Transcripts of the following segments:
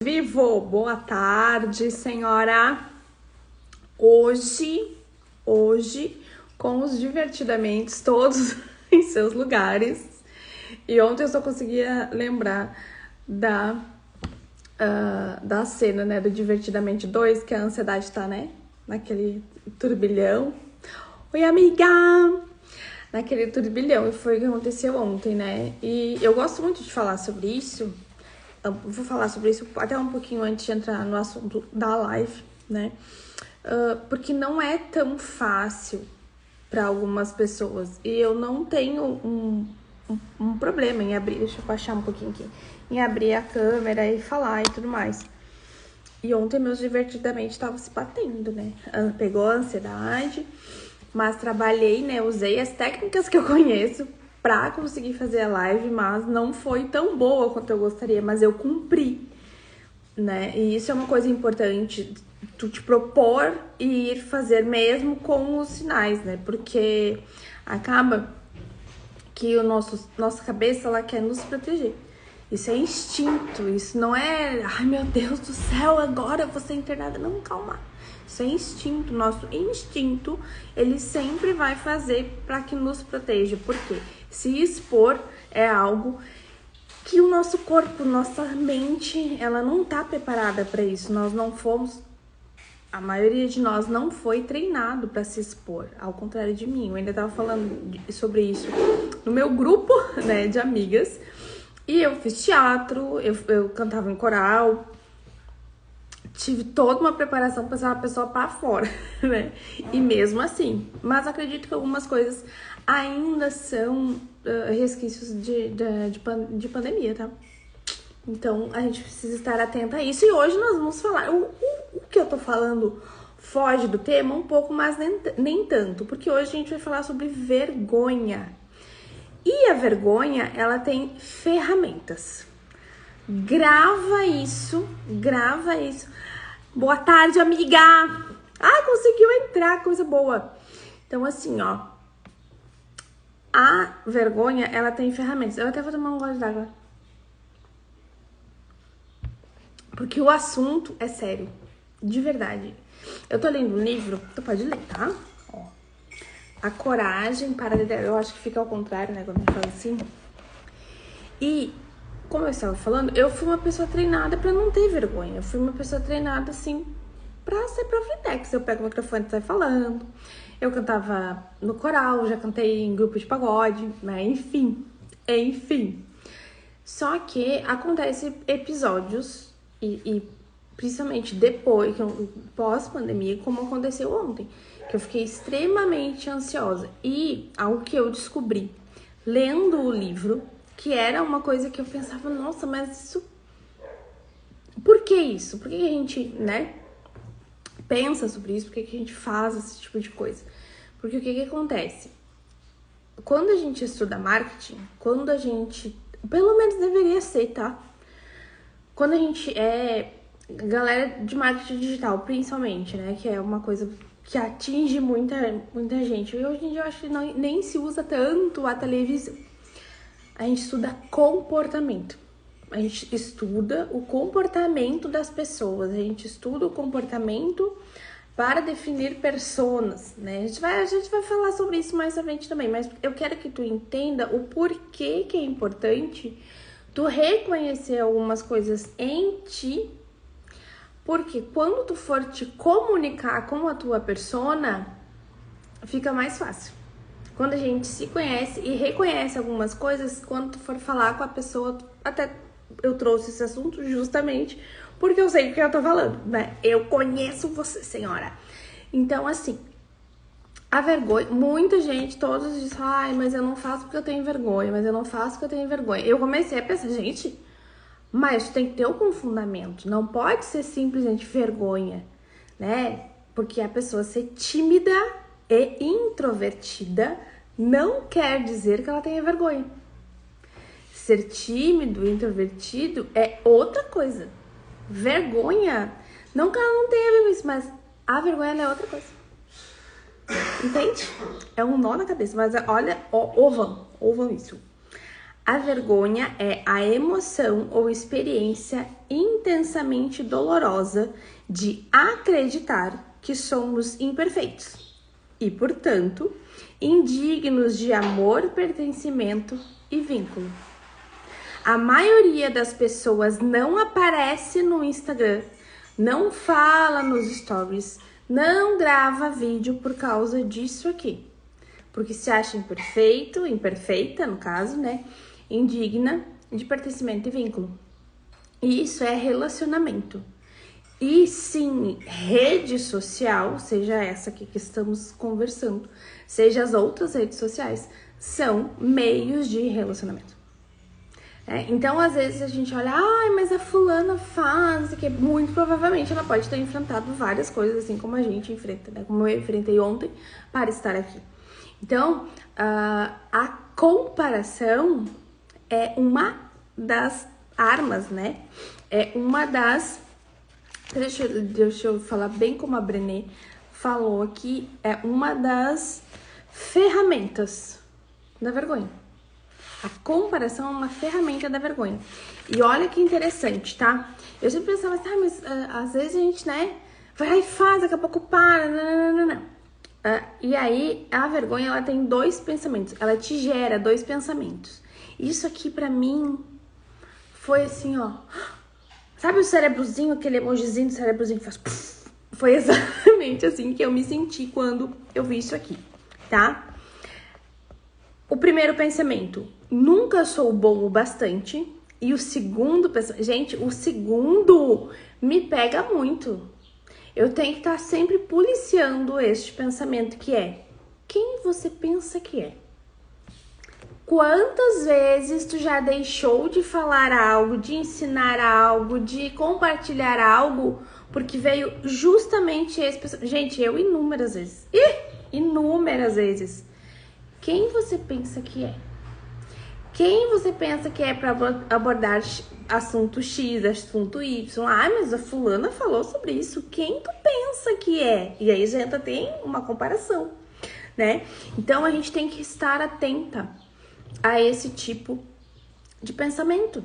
Vivo, boa tarde, senhora. Hoje, com os divertidamente todos em seus lugares. E ontem eu só conseguia lembrar da cena, né, do Divertidamente 2, que a ansiedade tá, né, naquele turbilhão. Oi, amiga! Naquele turbilhão, e foi o que aconteceu ontem, né? E eu gosto muito de falar sobre isso. Eu vou falar sobre isso até um pouquinho antes de entrar no assunto da live, né? Porque não é tão fácil para algumas pessoas. E eu não tenho um problema em abrir, deixa eu baixar um pouquinho aqui, em abrir a câmera e falar e tudo mais. E ontem meus divertidamente estavam se batendo, né? Pegou a ansiedade, mas trabalhei, né? Usei as técnicas que eu conheço pra conseguir fazer a live, mas não foi tão boa quanto eu gostaria, mas eu cumpri, né? E isso é uma coisa importante, tu te propor e ir fazer mesmo com os sinais, né? Porque acaba que nossa cabeça, ela quer nos proteger. Isso é instinto, isso não é, ai meu Deus do céu, agora eu vou ser internada. Não, calma. Isso é instinto, nosso instinto, ele sempre vai fazer para que nos proteja. Por quê? Se expor é algo que o nosso corpo, nossa mente, ela não tá preparada para isso. Nós não fomos, a maioria de nós não foi treinado para se expor, ao contrário de mim. Eu ainda tava falando sobre isso no meu grupo, né, de amigas. E eu fiz teatro, eu cantava em coral, tive toda uma preparação para ser uma pessoa para fora, né? E mesmo assim, mas acredito que algumas coisas ainda são resquícios de pandemia, tá? Então a gente precisa estar atenta a isso. E hoje nós vamos falar. O que eu tô falando foge do tema um pouco, mas nem tanto, porque hoje a gente vai falar sobre vergonha. E a vergonha, ela tem ferramentas. Grava isso. Boa tarde, amiga! Ah, conseguiu entrar, coisa boa. Então, assim, ó. A vergonha, ela tem ferramentas. Eu até vou tomar um gole d'água. Porque o assunto é sério. De verdade. Eu tô lendo um livro, tu pode ler, tá? Ó. A coragem para liderar. Eu acho que fica ao contrário, né? Quando eu falo assim. E, como eu estava falando, eu fui uma pessoa treinada pra não ter vergonha. Eu fui uma pessoa treinada, assim, pra ser Profitex. Eu pego o microfone e saio falando. Eu cantava no coral, já cantei em grupo de pagode, né? Enfim. Só que acontece episódios, e principalmente depois, pós-pandemia, como aconteceu ontem, que eu fiquei extremamente ansiosa. E algo que eu descobri lendo o livro, que era uma coisa que eu pensava, nossa, mas isso... Por que isso? Por que a gente, né, pensa sobre isso? Por que a gente faz esse tipo de coisa? Porque o que acontece? Quando a gente estuda marketing, quando a gente... Pelo menos deveria ser, tá? Quando a gente é... Galera de marketing digital, principalmente, né? Que é uma coisa que atinge muita gente. E hoje em dia eu acho que nem se usa tanto a televisão. A gente estuda comportamento. A gente estuda o comportamento das pessoas. A gente estuda o comportamento para definir personas, né? A gente vai falar sobre isso mais à frente também. Mas eu quero que tu entenda o porquê que é importante tu reconhecer algumas coisas em ti. Porque quando tu for te comunicar com a tua persona, fica mais fácil. Quando a gente se conhece e reconhece algumas coisas, quando tu for falar com a pessoa, até eu trouxe esse assunto justamente porque eu sei o que eu tô falando, né? Eu conheço você, senhora. Então, assim, a vergonha, muita gente, todos dizem, ai, mas eu não faço porque eu tenho vergonha, Eu comecei a pensar, gente, mas tem que ter algum fundamento, não pode ser simplesmente vergonha, né? Porque a pessoa ser tímida e introvertida não quer dizer que ela tenha vergonha. Ser tímido e introvertido é outra coisa. Vergonha, não que ela não tenha vergonha, mas a vergonha é outra coisa. Entende? É um nó na cabeça, mas olha, ouvam isso. A vergonha é a emoção ou experiência intensamente dolorosa de acreditar que somos imperfeitos e, portanto, indignos de amor, pertencimento e vínculo. A maioria das pessoas não aparece no Instagram, não fala nos stories, não grava vídeo por causa disso aqui. Porque se acha imperfeito, imperfeita no caso, né? Indigna de pertencimento e vínculo. E isso é relacionamento. E sim, rede social, seja essa aqui que estamos conversando, seja as outras redes sociais, são meios de relacionamento. Então, às vezes a gente olha, ai, mas a fulana faz, que muito provavelmente ela pode ter enfrentado várias coisas, assim como a gente enfrenta, né? Como eu enfrentei ontem para estar aqui. Então, a comparação é uma das armas, né? É uma das... Deixa eu falar bem como a Brené falou aqui, é uma das ferramentas da vergonha. A comparação é uma ferramenta da vergonha. E olha que interessante, tá? Eu sempre pensava assim, mas às vezes a gente, né, vai lá e faz, daqui a pouco para, não. E aí, a vergonha, ela tem dois pensamentos. Ela te gera dois pensamentos. Isso aqui, pra mim, foi assim, ó. Sabe o cérebrozinho, aquele emojizinho do cérebrozinho que faz... Puff? Foi exatamente assim que eu me senti quando eu vi isso aqui, tá? O primeiro pensamento, nunca sou bom o bastante. E o segundo pensamento, gente, o segundo me pega muito. Eu tenho que estar sempre policiando este pensamento que é, quem você pensa que é? Quantas vezes tu já deixou de falar algo, de ensinar algo, de compartilhar algo, porque veio justamente esse pensamento? Gente, eu inúmeras vezes. Inúmeras vezes. Quem você pensa que é? Quem você pensa que é para abordar assunto X, assunto Y? Ah, mas a fulana falou sobre isso. Quem tu pensa que é? E aí já tem uma comparação, né? Então a gente tem que estar atenta a esse tipo de pensamento.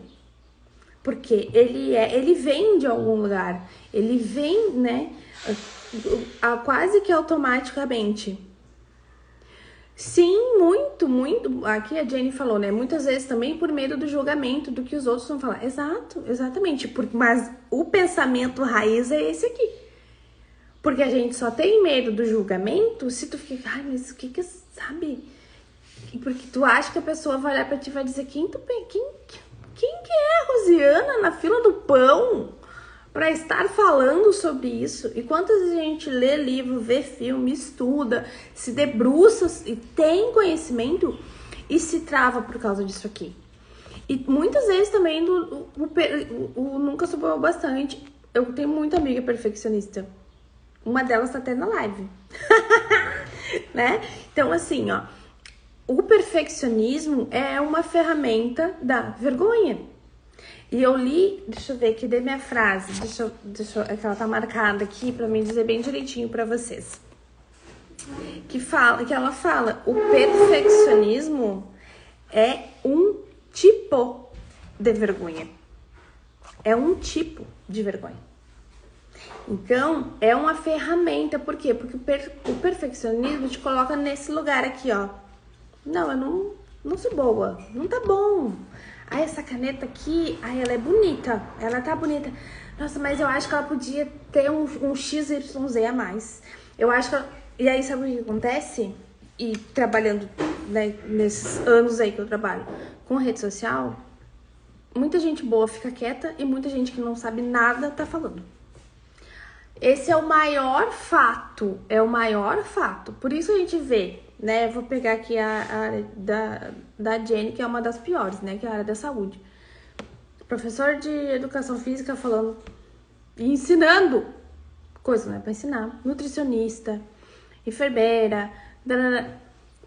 Porque ele vem de algum lugar. Ele vem, né, quase que automaticamente. Sim, muito. Aqui a Jenny falou, né? Muitas vezes também por medo do julgamento, do que os outros vão falar. Exato, exatamente. Mas o pensamento raiz é esse aqui. Porque a gente só tem medo do julgamento se tu fica, ai, mas o que sabe? Porque tu acha que a pessoa vai olhar pra ti e vai dizer, quem que é a Rosiana na fila do pão? Para estar falando sobre isso. E quantas vezes a gente lê livro, vê filme, estuda, se debruça e tem conhecimento e se trava por causa disso aqui. E muitas vezes também o nunca sobrou bastante. Eu tenho muita amiga perfeccionista. Uma delas tá até na live. Né? Então, assim, ó, o perfeccionismo é uma ferramenta da vergonha. E eu li, deixa eu ver aqui, dei minha frase, é que ela tá marcada aqui pra mim dizer bem direitinho pra vocês. Que ela fala, o perfeccionismo é um tipo de vergonha. É um tipo de vergonha. Então, é uma ferramenta, por quê? Porque o perfeccionismo te coloca nesse lugar aqui, ó. Não, eu não sou boa, não tá bom. Ah, essa caneta aqui, ela é bonita, ela tá bonita. Nossa, mas eu acho que ela podia ter um XYZ a mais. Eu acho que E aí, sabe o que acontece? E trabalhando, né, nesses anos aí que eu trabalho com rede social, muita gente boa fica quieta e muita gente que não sabe nada tá falando. Esse é o maior fato, Por isso a gente vê, né? Vou pegar aqui a área da Jenny, que é uma das piores, né? Que é a área da saúde. Professor de educação física falando e ensinando coisa, né? Pra ensinar. Nutricionista, enfermeira.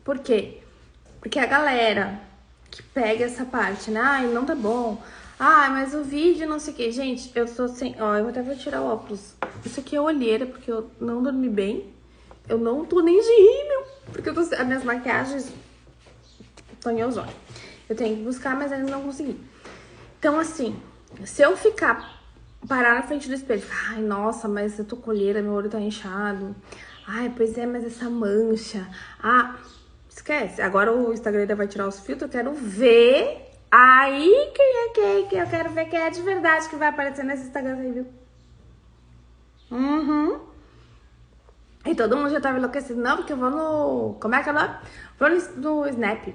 Por quê? Porque a galera que pega essa parte, né? Ai, não tá bom. Ah, mas o vídeo não sei o que. Gente, eu tô sem... Ó, eu até vou tirar o óculos. Isso aqui é olheira, porque eu não dormi bem. Eu não tô nem de rímel, porque as minhas maquiagens estão em ozônio. Eu tenho que buscar, mas ainda não consegui. Então, assim, se eu parar na frente do espelho e ficar, ai, nossa, mas eu tô com olheira, meu olho tá inchado. Ai, pois é, mas essa mancha. Ah, esquece. Agora o Instagram vai tirar os filtros, eu quero ver. Aí que eu quero ver quem é de verdade que vai aparecer nesse Instagram aí, viu? E todo mundo já tava enlouquecido. Não, porque eu vou no... Como é que é o nome? Vou no Snap.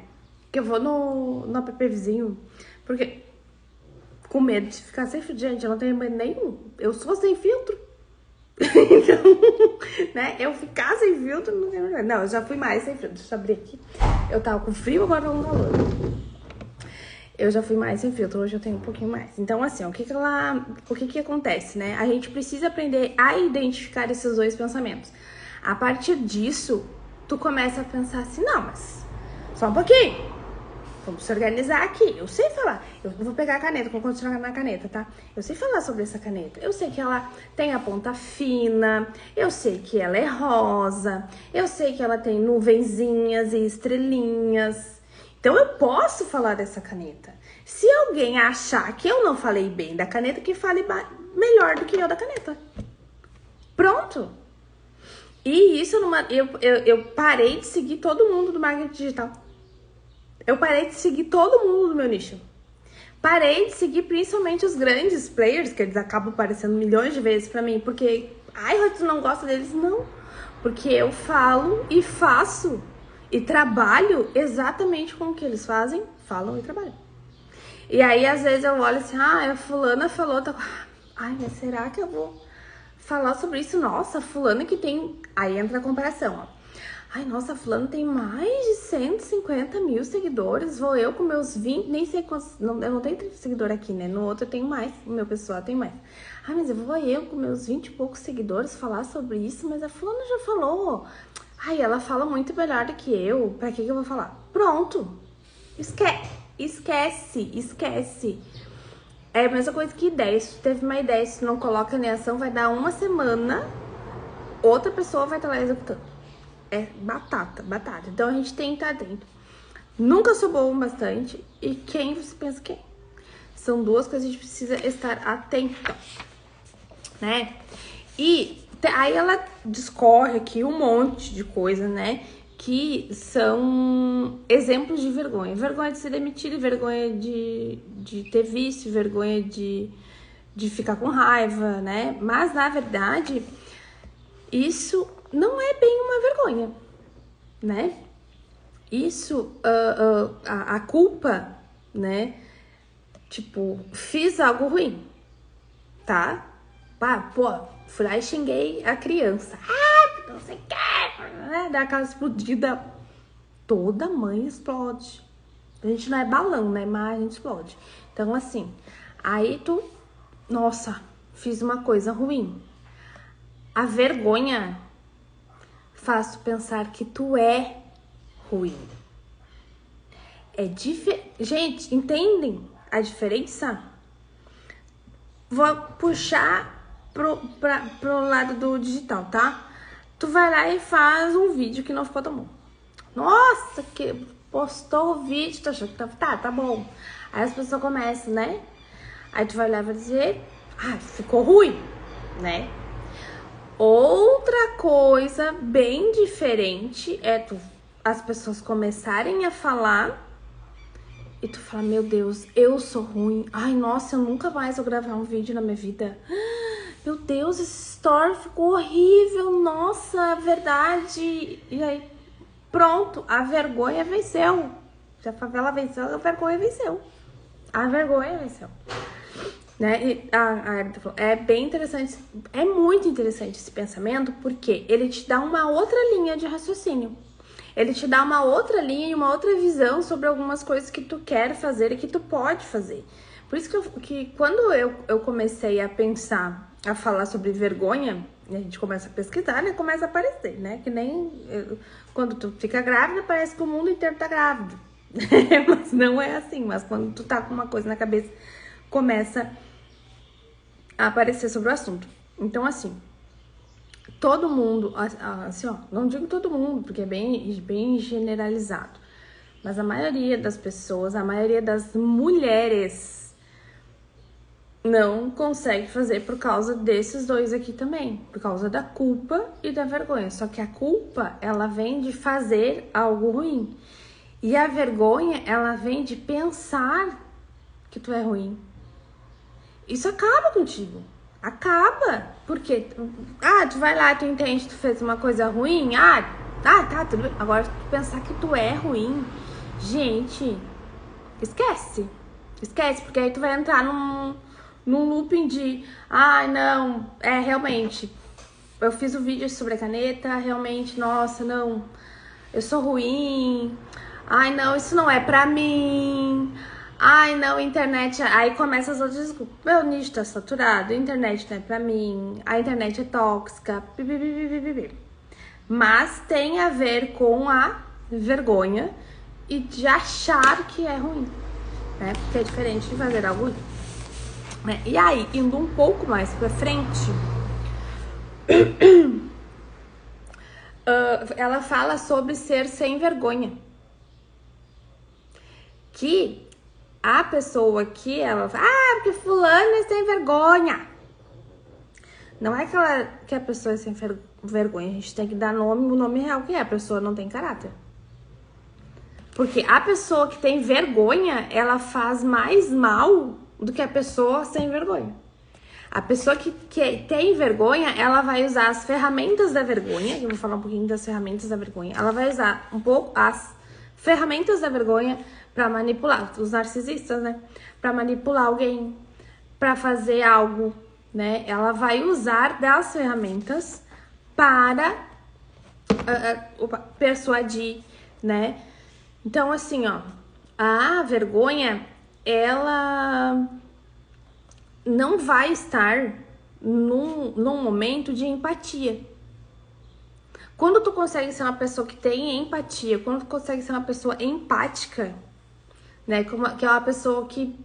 Que eu vou no app vizinho. Porque... Com medo de ficar sem filtro. Gente, eu não tenho medo nenhum. Eu sou sem filtro. Então, né? Eu ficar sem filtro, não tem problema. Não, eu já fui mais sem filtro. Deixa eu abrir aqui. Eu tava com frio, agora eu não tô calor. Eu já fui mais sem filtro, hoje eu tenho um pouquinho mais. Então, assim, ó, o que acontece, né? A gente precisa aprender a identificar esses dois pensamentos. A partir disso, tu começa a pensar assim, não, mas só um pouquinho. Vamos se organizar aqui. Eu sei falar. Eu vou pegar a caneta, vou continuar na caneta, tá? Eu sei falar sobre essa caneta. Eu sei que ela tem a ponta fina. Eu sei que ela é rosa. Eu sei que ela tem nuvenzinhas e estrelinhas. Então, eu posso falar dessa caneta. Se alguém achar que eu não falei bem da caneta, que fale melhor do que eu da caneta. Pronto. E isso, eu parei de seguir todo mundo do marketing digital. Eu parei de seguir todo mundo do meu nicho. Parei de seguir principalmente os grandes players, que eles acabam aparecendo milhões de vezes pra mim. Porque, ai, tu não gosta deles? Não. Porque eu falo e faço e trabalho exatamente com o que eles fazem, falam e trabalham. E aí, às vezes, eu olho assim, ah, a fulana falou, tá... ai, mas será que eu vou falar sobre isso? Nossa, fulana que tem... Aí entra a comparação, ó. Ai, nossa, fulano tem mais de 150 mil seguidores. Vou eu com meus 20, nem sei quantos... Não, eu não tenho 30 seguidores aqui, né? No outro eu tenho mais, o meu pessoal tem mais. Ai, mas vou eu com meus 20 e poucos seguidores falar sobre isso, mas a fulana já falou. Ai, ela fala muito melhor do que eu. Pra que eu vou falar? Pronto. Esquece. É a mesma coisa que ideia. Se tu teve uma ideia, se tu não coloca em ação, vai dar uma semana, outra pessoa vai estar lá executando. É batata. Então a gente tem que estar atento. Nunca sou bom bastante. E quem você pensa que é? São duas coisas que a gente precisa estar atento, né? E aí ela discorre aqui um monte de coisa, né? Que são exemplos de vergonha. Vergonha de ser demitido, vergonha de ter vício, vergonha de ficar com raiva, né? Mas, na verdade, isso não é bem uma vergonha, né? Isso, a culpa, né? Tipo, fiz algo ruim, tá? Pô, fui lá e xinguei a criança. Ah, não sei o que, né? Dá aquela explodida. Toda mãe explode. A gente não é balão, né? Mas a gente explode. Então, assim, aí tu... Nossa, fiz uma coisa ruim. A vergonha faz tu pensar que tu é ruim. Gente, entendem a diferença? Vou puxar pro lado do digital, tá? Tu vai lá e faz um vídeo que não ficou tão bom. Nossa, que postou o vídeo, tu achou que tá bom. Aí as pessoas começam, né? Aí tu vai lá e vai dizer, ficou ruim, né? Outra coisa bem diferente é as pessoas começarem a falar e tu fala, meu Deus, eu sou ruim. Ai, nossa, eu nunca mais vou gravar um vídeo na minha vida. Meu Deus, esse story ficou horrível. Nossa, verdade. E aí, pronto, a vergonha venceu. Se a favela venceu, a vergonha venceu. A vergonha venceu. Né? E a Agatha falou, é bem interessante, é muito interessante esse pensamento, porque ele te dá uma outra linha de raciocínio. Ele te dá uma outra linha e uma outra visão sobre algumas coisas que tu quer fazer e que tu pode fazer. Por isso que quando eu comecei a pensar, a falar sobre vergonha, a gente começa a pesquisar, né? Começa a aparecer, né? Que nem quando tu fica grávida, parece que o mundo inteiro tá grávido. Mas não é assim. Mas quando tu tá com uma coisa na cabeça, começa a aparecer sobre o assunto. Então, assim, todo mundo, assim, ó, não digo todo mundo, porque é bem generalizado, Mas a maioria das pessoas, a maioria das mulheres não consegue fazer por causa desses dois aqui também. Por causa da culpa e da vergonha. Só que a culpa, ela vem de fazer algo ruim. E a vergonha, ela vem de pensar que tu é ruim. Isso acaba contigo. Acaba. Porque, tu vai lá, tu entende que tu fez uma coisa ruim. Tá, tudo bem. Agora, tu pensar que tu é ruim, gente, esquece. Esquece, porque aí tu vai entrar num looping de, não, realmente, eu fiz um vídeo sobre a caneta, realmente, nossa, não, eu sou ruim. Não, isso não é pra mim. Não, internet... Aí começa as outras desculpas. Meu nicho tá saturado, a internet não é pra mim, a internet é tóxica. Mas tem a ver com a vergonha e de achar que é ruim, né? Porque é diferente de fazer algo ruim, né? E aí, indo um pouco mais pra frente, ela fala sobre ser sem vergonha. Que a pessoa que ela fala, porque fulano é sem vergonha. Não é que a pessoa é sem vergonha. A gente tem que dar o nome real que é. A pessoa não tem caráter. Porque a pessoa que tem vergonha, ela faz mais mal do que a pessoa sem vergonha. A pessoa que tem vergonha, ela vai usar as ferramentas da vergonha. Eu vou falar um pouquinho das ferramentas da vergonha. Ela vai usar um pouco as ferramentas da vergonha para manipular, os narcisistas, né? Para manipular alguém, para fazer algo, né? Ela vai usar das ferramentas para persuadir, né? Então, assim, a vergonha, ela não vai estar num momento de empatia. Quando tu consegue ser uma pessoa que tem empatia, quando tu consegue ser uma pessoa empática, né? Que é uma pessoa que...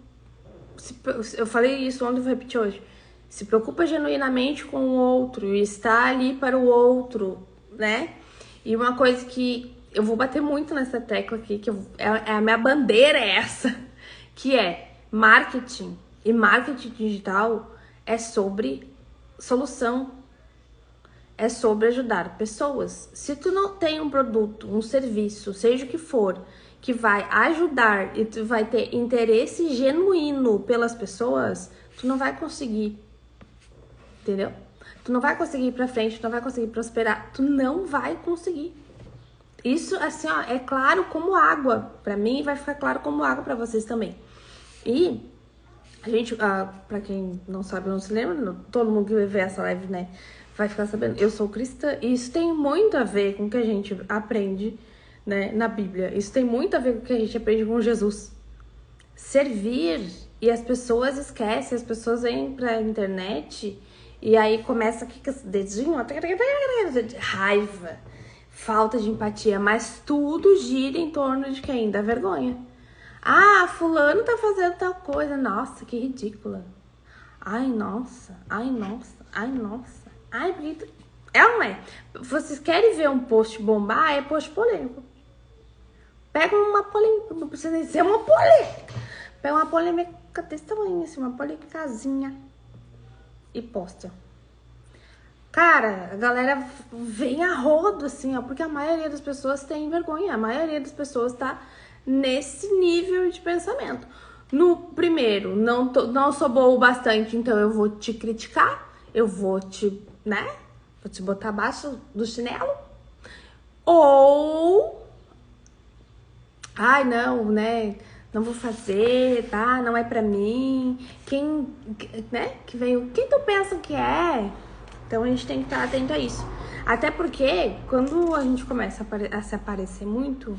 eu falei isso ontem, eu vou repetir hoje. Se preocupa genuinamente com o outro e está ali para o outro, né? E uma coisa que eu vou bater muito nessa tecla aqui, que a minha bandeira é essa, que é marketing. E marketing digital é sobre solução. É sobre ajudar pessoas. Se tu não tem um produto, um serviço, seja o que for, que vai ajudar e tu vai ter interesse genuíno pelas pessoas, tu não vai conseguir. Entendeu? Tu não vai conseguir ir pra frente, tu não vai conseguir prosperar, tu não vai conseguir. Isso, assim, é claro como água. Pra mim, vai ficar claro como água pra vocês também. E a gente, pra quem não sabe, não se lembra, todo mundo que vai ver essa live, né, vai ficar sabendo. Eu sou cristã e isso tem muito a ver com o que a gente aprende, né, na Bíblia. Isso tem muito a ver com o que a gente aprende com Jesus. Servir. E as pessoas esquecem, as pessoas vêm pra internet e aí começa aqui com esse dedinho, raiva, falta de empatia, mas tudo gira em torno de quem? Da vergonha. Fulano tá fazendo tal coisa, nossa, que ridícula. Ai, nossa, não é? Vocês querem ver um post bombar? É post polêmico. Pega uma polêmica, não precisa nem ser uma polêmica. Pega uma polêmica desse tamanho, assim, uma polêmicazinha e posta. Cara, a galera vem a rodo, assim, porque a maioria das pessoas tem vergonha. A maioria das pessoas tá nesse nível de pensamento. No primeiro, não sou boa o bastante, então eu vou te criticar, eu vou te, né? Vou te botar abaixo do chinelo. Ou... não, né? Não vou fazer, tá? Não é pra mim. Quem tu pensa que é? Então a gente tem que estar atento a isso. Até porque quando a gente começa a se aparecer muito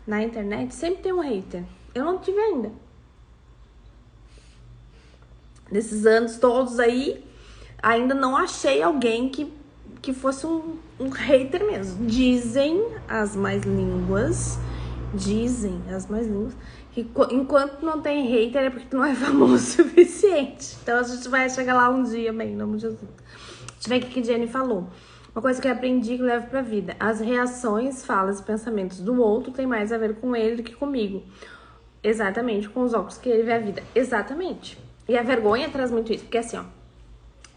na internet, sempre tem um hater. Eu não tive ainda. Nesses anos todos aí, ainda não achei alguém que fosse um hater mesmo. Dizem as más línguas que enquanto não tem hater é porque tu não é famoso o suficiente. Então a gente vai chegar lá um dia, bem, em nome de Jesus. Deixa eu ver o que a Jenny falou. Uma coisa que eu aprendi que eu levo pra vida. As reações, falas e pensamentos do outro tem mais a ver com ele do que comigo. Exatamente, com os óculos que ele vê a vida. Exatamente. E a vergonha traz muito isso, porque assim, ó.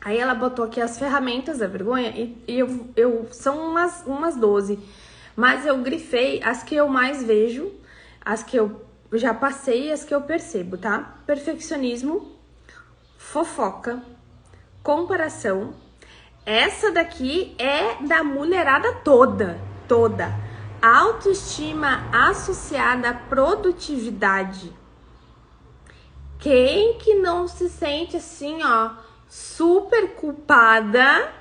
Aí ela botou aqui as ferramentas da vergonha e eu são umas 12. Mas eu grifei as que eu mais vejo, as que eu já passei e as que eu percebo, tá? Perfeccionismo, fofoca, comparação. Essa daqui é da mulherada toda. Autoestima associada à produtividade. Quem que não se sente assim, ó, super culpada?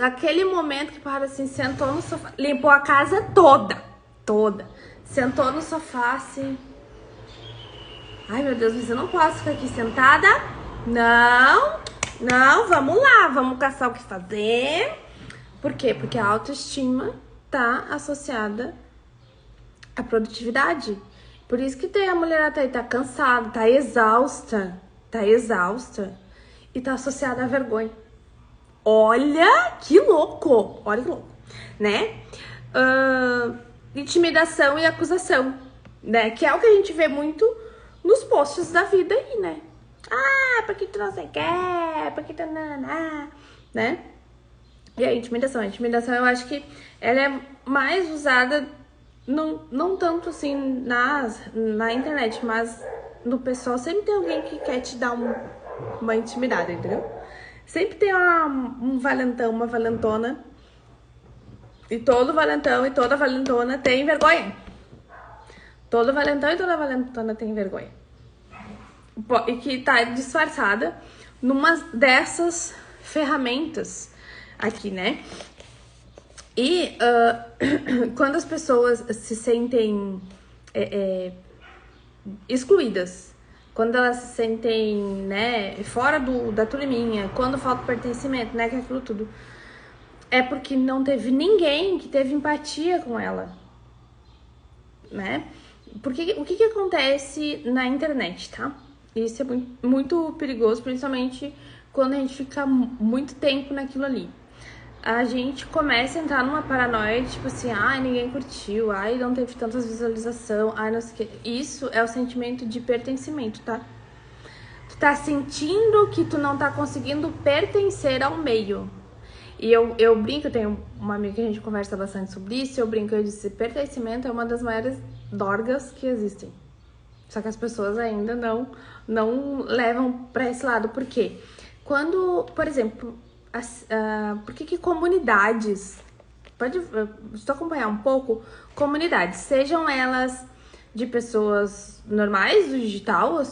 Aquele momento que para assim, sentou no sofá, limpou a casa toda. Sentou no sofá assim. Ai, meu Deus, mas eu não posso ficar aqui sentada? Não, vamos lá, vamos caçar o que fazer. Por quê? Porque a autoestima tá associada à produtividade. Por isso que tem a mulherada aí, tá cansada, tá exausta e tá associada à vergonha. Olha que louco, né? Intimidação e acusação, né? Que é o que a gente vê muito nos posts da vida aí, né? Ah, porque tu não sei quer, porque tu não, né? E a intimidação eu acho que ela é mais usada, não tanto assim na internet, mas no pessoal sempre tem alguém que quer te dar uma intimidada, entendeu? Sempre tem um valentão, uma valentona, e todo valentão e toda valentona tem vergonha. Todo valentão e toda valentona tem vergonha. E que tá disfarçada numa dessas ferramentas aqui, né? E quando as pessoas se sentem excluídas, quando elas se sentem, né, fora da turminha, quando falta pertencimento, né, que é aquilo tudo, é porque não teve ninguém que teve empatia com ela, né? Porque o que acontece na internet, tá? Isso é muito, muito perigoso, principalmente quando a gente fica muito tempo naquilo ali. A gente começa a entrar numa paranoia, tipo assim, ai, ninguém curtiu, ai, não teve tantas visualizações, ai, não sei o que. Isso é o sentimento de pertencimento, tá? Tu tá sentindo que tu não tá conseguindo pertencer ao meio. E eu brinco, eu tenho uma amiga que a gente conversa bastante sobre isso, eu disse, pertencimento é uma das maiores dorgas que existem. Só que as pessoas ainda não levam pra esse lado. Por quê? Quando, por exemplo, por que comunidades, se tu acompanhar um pouco, comunidades, sejam elas de pessoas normais do digital,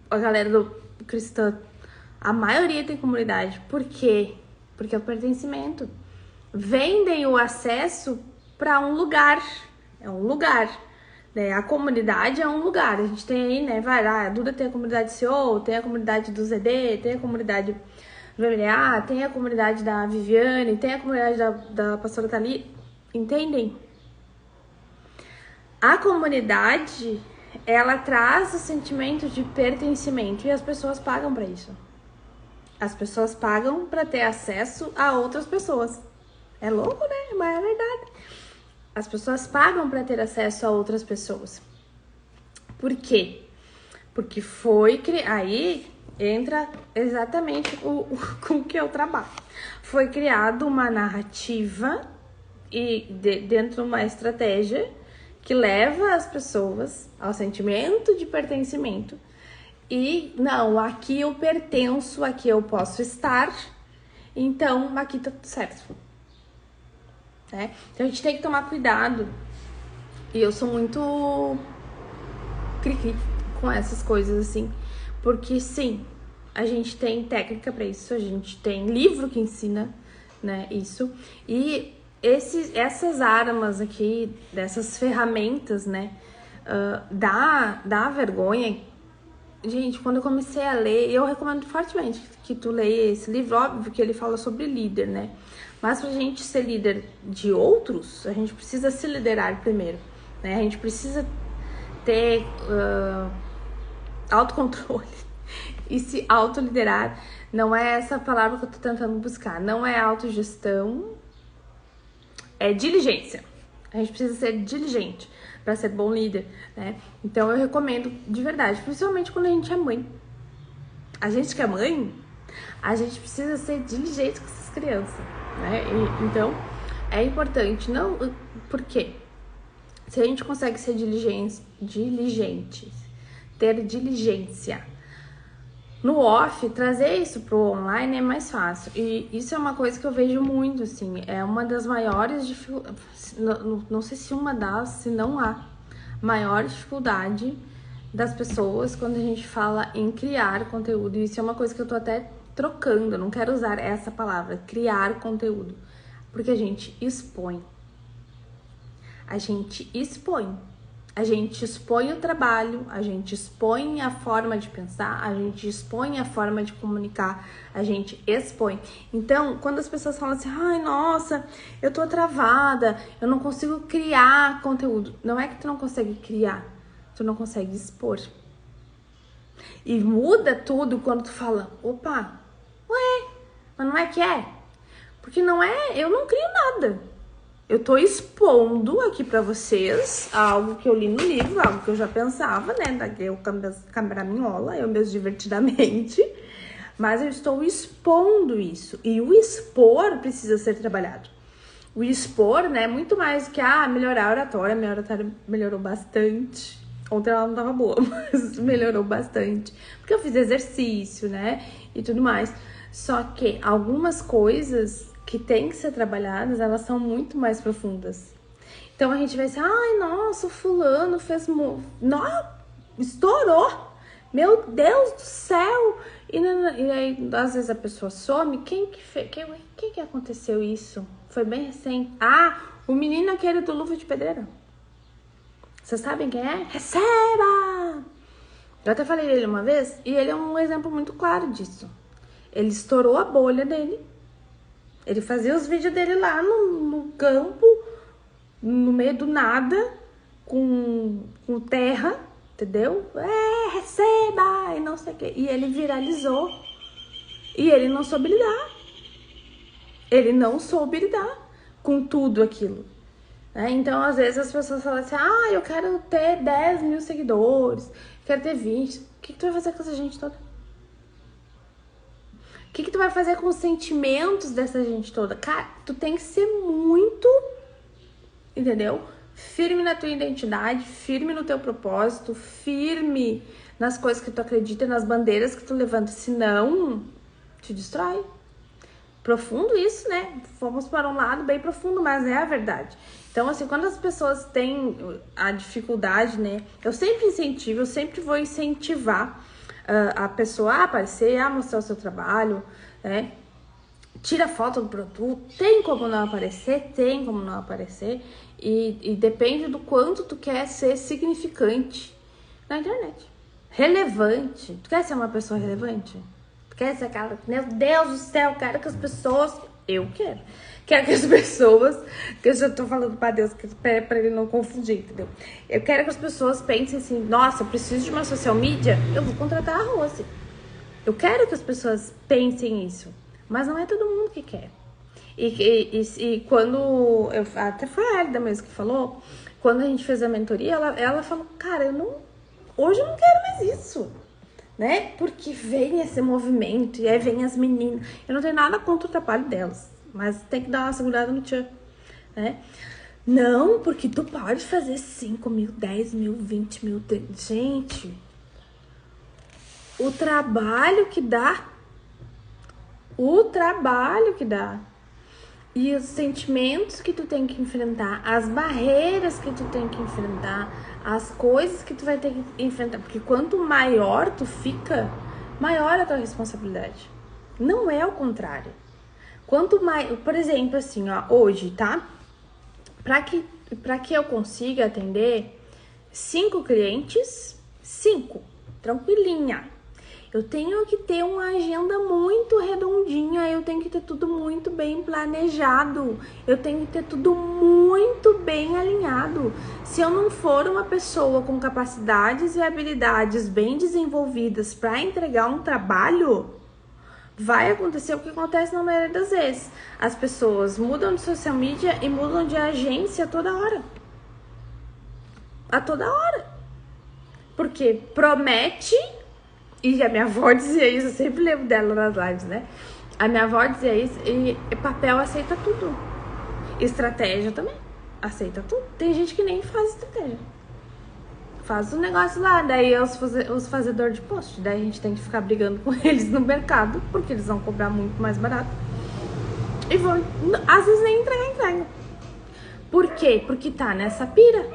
a galera do cristã, a maioria tem comunidade. Por quê? Porque é o pertencimento. Vendem o acesso para um lugar. É um lugar. Né? A comunidade é um lugar. A gente tem aí, né? A Duda tem a comunidade CEO, tem a comunidade do ZD, tem a comunidade do MLA, tem a comunidade da Viviane, tem a comunidade da pastora Thalie. Entendem? A comunidade, ela traz o sentimento de pertencimento e as pessoas pagam para isso. As pessoas pagam para ter acesso a outras pessoas. É louco, né? Mas é verdade. As pessoas pagam para ter acesso a outras pessoas. Por quê? Porque aí entra exatamente com o que eu trabalho. Foi criada uma narrativa e dentro de uma estratégia que leva as pessoas ao sentimento de pertencimento. E, não, aqui eu pertenço, aqui eu posso estar, então aqui tá tudo certo. Né? Então a gente tem que tomar cuidado. E eu sou muito cri-cri com essas coisas, assim. Porque, sim, a gente tem técnica pra isso, a gente tem livro que ensina, né, isso. E essas armas aqui, dessas ferramentas, né, da vergonha. Gente, quando eu comecei a ler, eu recomendo fortemente que tu leia esse livro. Óbvio que ele fala sobre líder, né? Mas pra gente ser líder de outros, a gente precisa se liderar primeiro, né? A gente precisa ter autocontrole e se autoliderar não é essa palavra que eu tô tentando buscar. Não é autogestão, é diligência. A gente precisa ser diligente para ser bom líder, né? Então eu recomendo de verdade, principalmente quando a gente é mãe. A gente que é mãe, a gente precisa ser diligente com essas crianças, né? Então é importante, não... Por quê? Se a gente consegue ser diligente, ter diligência no off, trazer isso pro online é mais fácil. E isso é uma coisa que eu vejo muito, assim, é uma das maiores dificuldades, não sei se uma das, se não há maior dificuldade das pessoas quando a gente fala em criar conteúdo. E isso é uma coisa que eu tô até trocando, eu não quero usar essa palavra, criar conteúdo, porque a gente expõe. A gente expõe. A gente expõe o trabalho, a gente expõe a forma de pensar, a gente expõe a forma de comunicar, a gente expõe. Então, quando as pessoas falam assim, ai, nossa, eu tô travada, eu não consigo criar conteúdo. Não é que tu não consegue criar, tu não consegue expor. E muda tudo quando tu fala, opa, ué, mas não é que é? Porque não é, eu não crio nada. Eu tô expondo aqui pra vocês algo que eu li no livro, algo que eu já pensava, né? Daqui eu cameraminhola, eu mesmo divertidamente. Mas eu estou expondo isso. E o expor precisa ser trabalhado. O expor, né? Muito mais do que, melhorar a oratória. Minha oratória melhorou bastante. Ontem ela não tava boa, mas melhorou bastante. Porque eu fiz exercício, né? E tudo mais. Só que algumas coisas que tem que ser trabalhadas, elas são muito mais profundas. Então a gente vai ser, ai, nossa, o fulano fez... estourou! Meu Deus do céu! E aí, às vezes a pessoa some, quem que aconteceu isso? Foi bem recente. O menino aquele do Luva de Pedreira. Vocês sabem quem é? Receba! Eu até falei dele uma vez, e ele é um exemplo muito claro disso. Ele estourou a bolha dele. Ele fazia os vídeos dele lá no campo, no meio do nada, com terra, entendeu? Receba! E não sei o quê. E ele viralizou. E ele não soube lidar. Ele não soube lidar com tudo aquilo. Então, às vezes, as pessoas falam assim, eu quero ter 10 mil seguidores, quero ter 20. O que tu vai fazer com essa gente toda? O que tu vai fazer com os sentimentos dessa gente toda? Cara, tu tem que ser muito, entendeu? Firme na tua identidade, firme no teu propósito, firme nas coisas que tu acredita, nas bandeiras que tu levanta, senão te destrói. Profundo isso, né? Fomos para um lado bem profundo, mas é a verdade. Então, assim, quando as pessoas têm a dificuldade, né? Eu sempre incentivo, eu sempre vou incentivar a pessoa a aparecer, a mostrar o seu trabalho, né? Tira foto do produto, tem como não aparecer, tem como não aparecer. E depende do quanto tu quer ser significante na internet. Relevante. Tu quer ser uma pessoa relevante? Tu quer ser aquela... Meu Deus do céu, quero que as pessoas... Eu quero. Quero que as pessoas... Que eu já tô falando pra Deus, pra ele não confundir, entendeu? Eu quero que as pessoas pensem assim, nossa, eu preciso de uma social media, eu vou contratar a Rose. Eu quero que as pessoas pensem isso. Mas não é todo mundo que quer. E quando... até foi a Elida mesmo que falou. Quando a gente fez a mentoria, ela falou, cara, hoje eu não quero mais isso. Né? Porque vem esse movimento e aí vem as meninas. Eu não tenho nada contra o trabalho delas, mas tem que dar uma segurada no tchan, né? Não, porque tu pode fazer 5 mil, 10 mil, 20 mil. Gente, o trabalho que dá. E os sentimentos que tu tem que enfrentar, as barreiras que tu tem que enfrentar, as coisas que tu vai ter que enfrentar. Porque quanto maior tu fica, maior a tua responsabilidade. Não é o contrário. Quanto mais... Por exemplo, assim, hoje, tá? Pra que eu consiga atender 5 clientes, 5, tranquilinha. Eu tenho que ter uma agenda muito redondinha, eu eu tenho que ter tudo muito bem planejado. Eu tenho que ter tudo muito bem alinhado. Se eu não for uma pessoa com capacidades e habilidades bem desenvolvidas para entregar um trabalho, vai acontecer o que acontece na maioria das vezes. As pessoas mudam de social media e mudam de agência toda hora. A toda hora. Porque promete, e a minha avó dizia isso, eu sempre lembro dela nas lives, né? A minha avó dizia isso, e papel aceita tudo. Estratégia também, aceita tudo. Tem gente que nem faz estratégia. Faz um negócio lá, daí é os fazedores de post. Daí a gente tem que ficar brigando com eles no mercado, porque eles vão cobrar muito mais barato. E vão, às vezes nem entrega. Por quê? Porque tá nessa pira.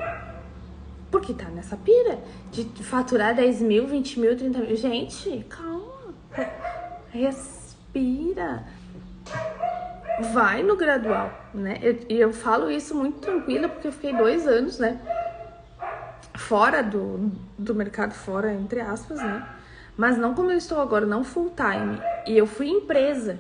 Porque tá nessa pira de faturar 10 mil, 20 mil, 30 mil. Gente, calma. Respira. Vai no gradual, né? Eu falo isso muito tranquila, porque eu fiquei 2 anos, né? Fora do mercado, fora, entre aspas, né? Mas não como eu estou agora, não full time. E eu fui empresa.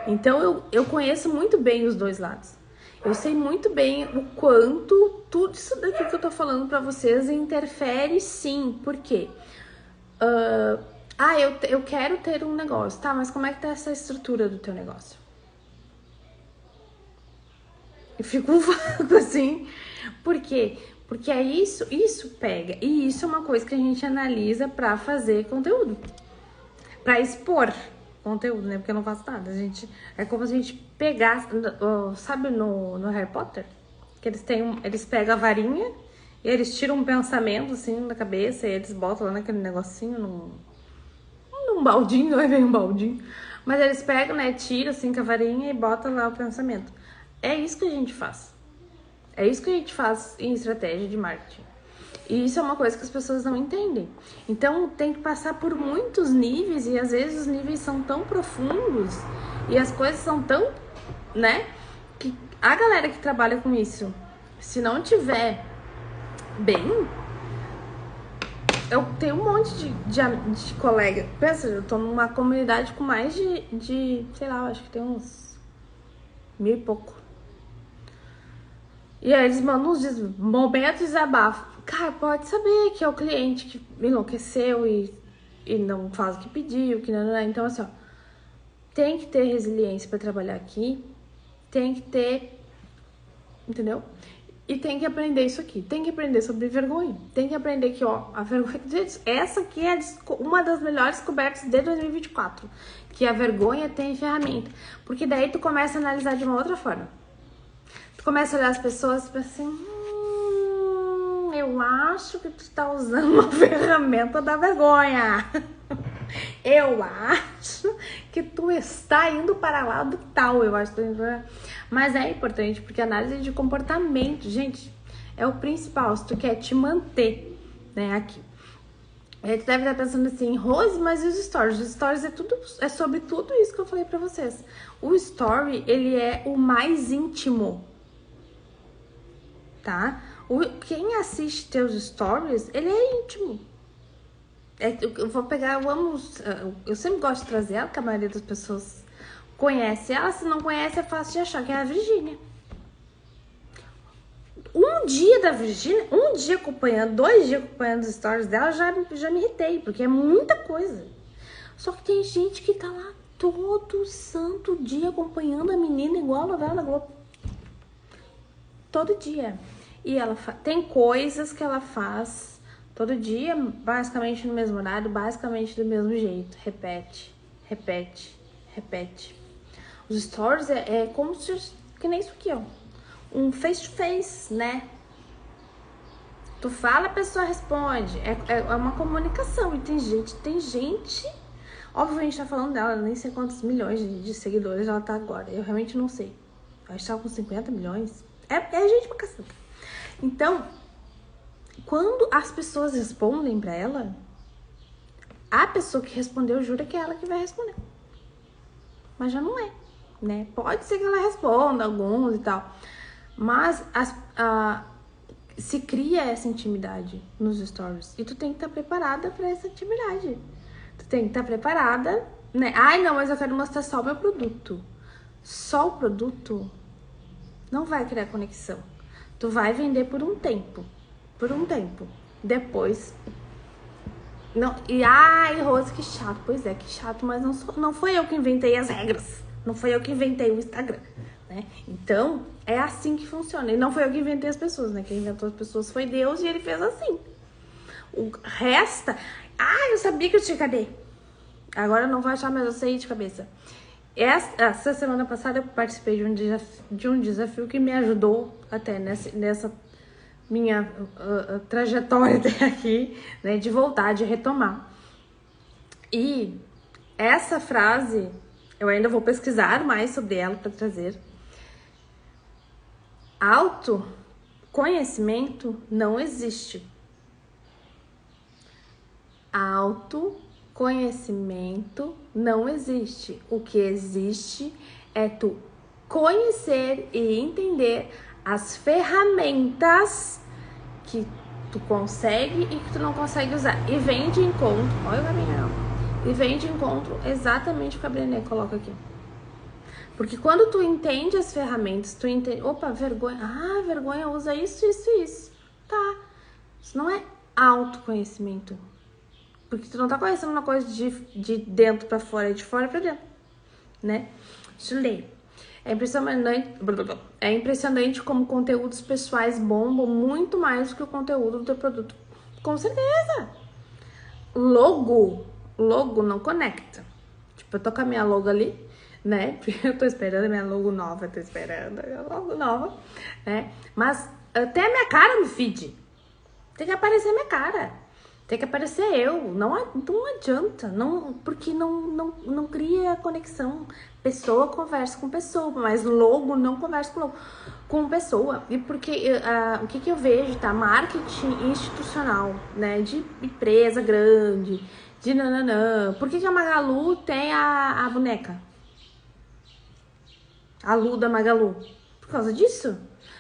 Então eu conheço muito bem os dois lados. Eu sei muito bem o quanto tudo isso daqui que eu tô falando pra vocês interfere, sim. Por quê? Eu quero ter um negócio. Tá, mas como é que tá essa estrutura do teu negócio? Eu fico um vago assim. Por quê? Porque é isso pega. E isso é uma coisa que a gente analisa pra fazer conteúdo. Pra expor conteúdo, né? Porque eu não faço nada. É como se a gente pegasse... Sabe no Harry Potter? Que eles pegam a varinha e eles tiram um pensamento, assim, da cabeça e eles botam lá naquele negocinho, num baldinho, não é bem um baldinho. Mas eles pegam, né? Tiram, assim, com a varinha e botam lá o pensamento. É isso que a gente faz. É isso que a gente faz em estratégia de marketing. E isso é uma coisa que as pessoas não entendem. Então, tem que passar por muitos níveis e às vezes os níveis são tão profundos e as coisas são tão, né? Que a galera que trabalha com isso, se não tiver bem... Eu tenho um monte de colega. Pensa, eu tô numa comunidade com mais de sei lá, acho que tem uns 1000 e pouco. E aí eles mandam uns momentos de desabafo. Cara, pode saber que é o cliente que enlouqueceu e não faz o que pediu, que não. Então, assim, ó, tem que ter resiliência para trabalhar aqui, tem que ter, entendeu? E tem que aprender isso aqui, tem que aprender sobre vergonha, tem que aprender que, ó, a vergonha... Gente, essa aqui é uma das melhores descobertas de 2024, que a vergonha tem ferramenta, porque daí tu começa a analisar de uma outra forma. Tu começa a olhar as pessoas e pensa assim, eu acho que tu tá usando uma ferramenta da vergonha. Eu acho que tu está indo para lá do tal. Eu acho que tu indo para... Mas é importante, porque análise de comportamento, gente, é o principal. Se tu quer te manter, né, aqui. Aí tu deve estar pensando assim, Rose, mas e os stories? Os stories é sobre tudo isso que eu falei pra vocês. O story, ele é o mais íntimo, tá? Quem assiste teus stories, ele é íntimo. Eu vou pegar, eu sempre gosto de trazer ela, que a maioria das pessoas conhece ela. Se não conhece, é fácil de achar, que é a Virgínia. Um dia da Virgínia, 2 dias acompanhando os stories dela, já me irritei, porque é muita coisa. Só que tem gente que tá lá todo santo dia acompanhando a menina igual a novela da Globo. Todo dia. E ela tem coisas que ela faz todo dia, basicamente no mesmo horário, basicamente do mesmo jeito. Repete. Os stories é como se... Que nem isso aqui, ó. Um face-to-face, né? Tu fala, a pessoa responde. É uma comunicação. E tem gente... Óbvio, a gente tá falando dela, nem sei quantos milhões de seguidores ela tá agora. Eu realmente não sei. Acho que tá com 50 milhões. É gente pra caceta. Então, quando as pessoas respondem pra ela, a pessoa que respondeu jura que é ela que vai responder. Mas já não é, né? Pode ser que ela responda alguns e tal. Mas se cria essa intimidade nos stories. E tu tem que estar preparada pra essa intimidade. Tu tem que estar preparada né? Ai, não, mas eu quero mostrar só o meu produto. Só o produto não vai criar conexão. Tu vai vender por um tempo. Por um tempo. Depois... Não, e ai, Rose, que chato. Pois é, que chato, mas não foi eu que inventei as regras. Não foi eu que inventei o Instagram, né? Então, é assim que funciona. E não foi eu que inventei as pessoas, né? Quem inventou as pessoas foi Deus e ele fez assim. O resta... Ah, eu sabia que eu tinha... Cadê? Agora eu não vou achar, mas eu sei de cabeça. Essa semana passada eu participei de um desafio que me ajudou até nessa minha trajetória até aqui, né, de voltar, de retomar. E essa frase, eu ainda vou pesquisar mais sobre ela para trazer. Autoconhecimento não existe. Autoconhecimento não existe. O que existe é tu conhecer e entender as ferramentas que tu consegue e que tu não consegue usar. E vem de encontro, olha o Gabriel, e vem de encontro exatamente o que a Brené coloca aqui. Porque quando tu entende as ferramentas, tu entende, opa, vergonha, vergonha usa isso, tá, isso não é autoconhecimento, porque tu não tá conhecendo uma coisa de dentro pra fora, é de fora pra dentro, né? Deixa eu ler. É impressionante como conteúdos pessoais bombam muito mais do que o conteúdo do teu produto. Com certeza. Logo não conecta. Tipo, eu tô com a minha logo ali, né? Eu tô esperando a minha logo nova, né? Mas até a minha cara no feed. Tem que aparecer a minha cara. Tem que aparecer eu. Não adianta. Porque não cria conexão. Pessoa conversa com pessoa, mas logo não conversa com pessoa. E porque o que eu vejo, tá? Marketing institucional, né? De empresa grande, de nananã. Por que a Magalu tem a boneca? A Lu da Magalu? Por causa disso?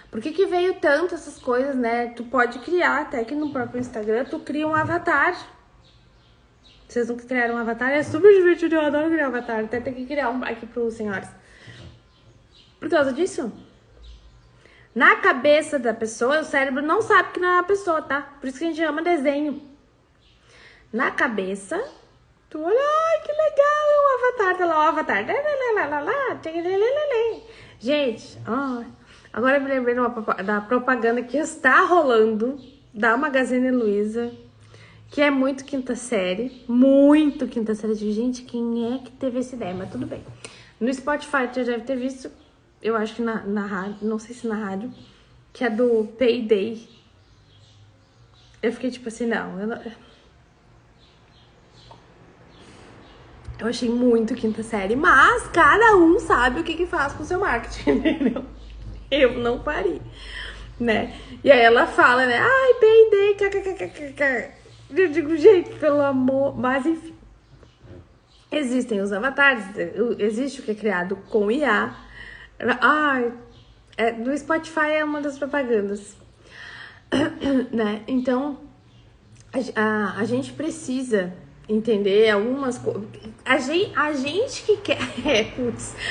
Por que veio tanto essas coisas, né? Tu pode criar, até que no próprio Instagram, tu cria um avatar. Vocês nunca criaram um avatar? É super divertido, eu adoro criar um avatar. Até tem que criar um aqui pros senhores. Por causa disso. Na cabeça da pessoa, o cérebro não sabe que não é uma pessoa, tá? Por isso que a gente ama desenho. Na cabeça, tu olha, ai, que legal, é um avatar. Tá lá o avatar. Gente, agora eu me lembrei da propaganda que está rolando da Magazine Luiza, que é muito quinta série. Muito quinta série. Gente, quem é que teve essa ideia? Mas tudo bem. No Spotify tu já deve ter visto, eu acho que na rádio, não sei se na rádio, que é do Payday. Eu fiquei tipo assim, eu achei muito quinta série, mas cada um sabe o que faz com o seu marketing, entendeu? Eu não faria, né? E aí ela fala, né? Ai, Payday, kkkk. Eu digo, gente, pelo amor... Mas, enfim. Existem os avatares, existe o que é criado com IA. Do Spotify é uma das propagandas. Né? Então, a gente precisa entender algumas coisas. A gente que quer...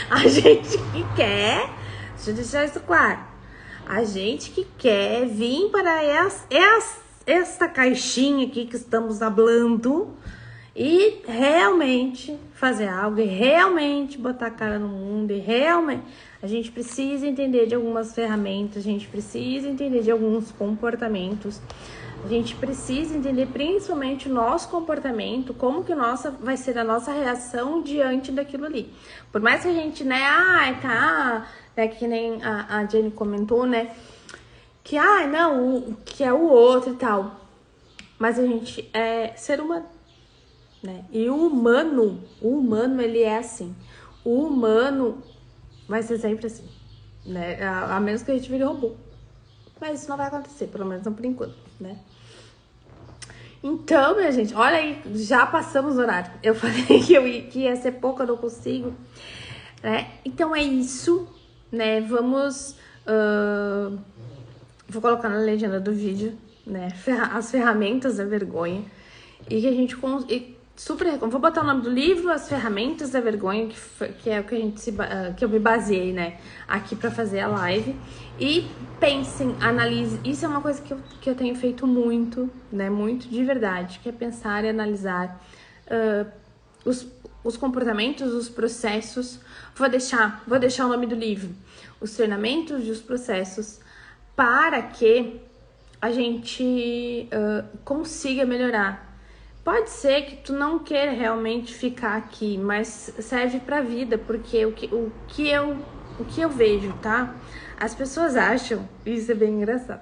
a gente que quer... Deixa eu deixar isso claro. A gente que quer vir para esta caixinha aqui que estamos hablando e realmente fazer algo, e realmente botar a cara no mundo, e realmente a gente precisa entender de algumas ferramentas, a gente precisa entender de alguns comportamentos, a gente precisa entender principalmente o nosso comportamento, como que vai ser a nossa reação diante daquilo ali. Por mais que a gente, né, que nem a Jenny comentou, né, que, que é o outro e tal. Mas a gente é ser humano, né? E o humano, ele é assim. O humano vai ser sempre assim, né? A menos que a gente vire robô. Mas isso não vai acontecer, pelo menos não por enquanto, né? Então, minha gente, olha aí, já passamos o horário. Eu falei que ia ser pouco, eu não consigo, né? Então é isso, né? Vamos... vou colocar na legenda do vídeo, né? As ferramentas da vergonha. E que a gente super... Vou botar o nome do livro, As Ferramentas da Vergonha, que é o que que eu me baseei, né, aqui pra fazer a live. E pensem, analise. Isso é uma coisa que eu tenho feito muito, né, muito de verdade, que é pensar e analisar os comportamentos, os processos. Vou deixar o nome do livro, Os Treinamentos e os Processos, para que a gente consiga melhorar. Pode ser que tu não queira realmente ficar aqui, mas serve pra vida, porque o que eu vejo, tá? As pessoas acham, isso é bem engraçado,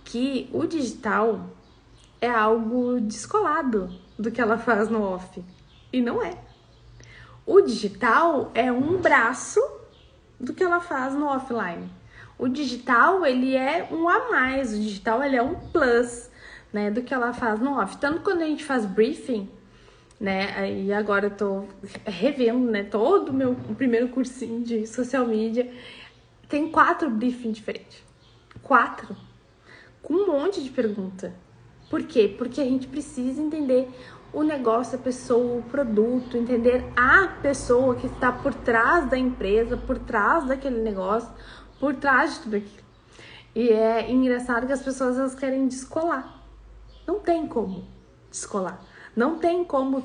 que o digital é algo descolado do que ela faz no off. E não é. O digital é um braço do que ela faz no offline. O digital, ele é um a mais, o digital, ele é um plus, né, do que ela faz no off. Tanto quando a gente faz briefing, né, e agora eu tô revendo, né, todo o primeiro cursinho de social media, tem 4 briefings diferentes. 4. Com um monte de pergunta. Por quê? Porque a gente precisa entender o negócio, a pessoa, o produto, entender a pessoa que está por trás da empresa, por trás daquele negócio, por trás de tudo aquilo. E é engraçado que as pessoas, elas querem descolar. Não tem como descolar. Não tem como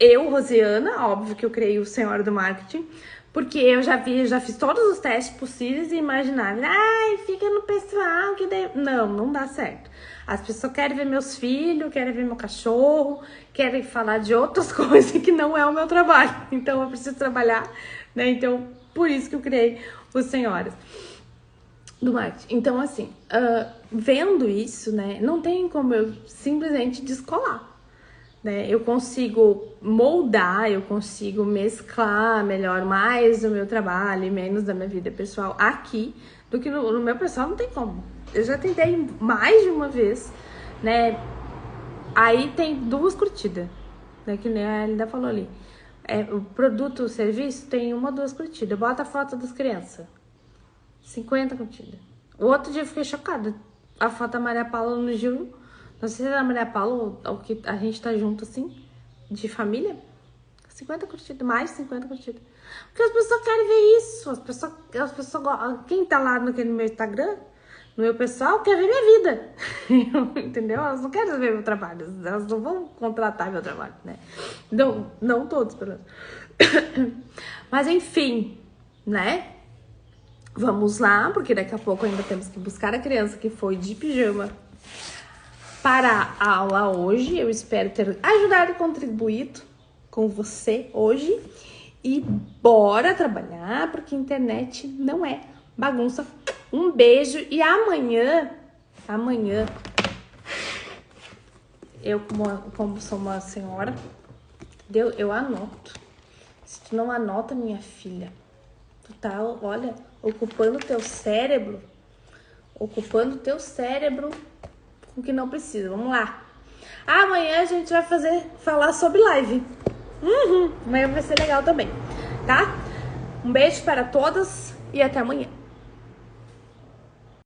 eu, Rosiana, óbvio que eu criei o Senhora do Marketing, porque eu já fiz todos os testes possíveis e imagináveis. Ai, fica no pessoal que daí... Não dá certo. As pessoas querem ver meus filhos, querem ver meu cachorro, querem falar de outras coisas que não é o meu trabalho. Então eu preciso trabalhar, né? Então, por isso que eu criei os Senhoras do Marketing. Então, assim, vendo isso, né, não tem como eu simplesmente descolar, né? Eu consigo moldar, eu consigo mesclar melhor mais o meu trabalho e menos da minha vida pessoal aqui do que no meu pessoal. Não tem como. Eu já tentei mais de uma vez, né? Aí tem 2 curtidas, né? Que nem a Linda falou ali. O produto, o serviço tem 1 ou 2 curtidas. Bota a foto das crianças. 50 curtidas. O outro dia eu fiquei chocada. A foto da Maria Paula no Gil. Não sei se é da Maria Paula ou que a gente tá junto assim, de família. 50 curtidas, mais de 50 curtidas. Porque as pessoas querem ver isso. As pessoas quem tá lá no meu Instagram, no meu pessoal, quer ver minha vida. Entendeu? Elas não querem ver meu trabalho. Elas não vão contratar meu trabalho, né? Não todos, pelo menos. Mas enfim, né? Vamos lá, porque daqui a pouco ainda temos que buscar a criança que foi de pijama para a aula hoje. Eu espero ter ajudado e contribuído com você hoje. E bora trabalhar, porque internet não é bagunça. Um beijo e amanhã, eu como sou uma senhora, entendeu? Eu anoto. Se tu não anota, minha filha, tu tá, olha, ocupando teu cérebro com o que não precisa. Vamos lá. Amanhã a gente vai falar sobre live. Amanhã vai ser legal também, tá? Um beijo para todas e até amanhã.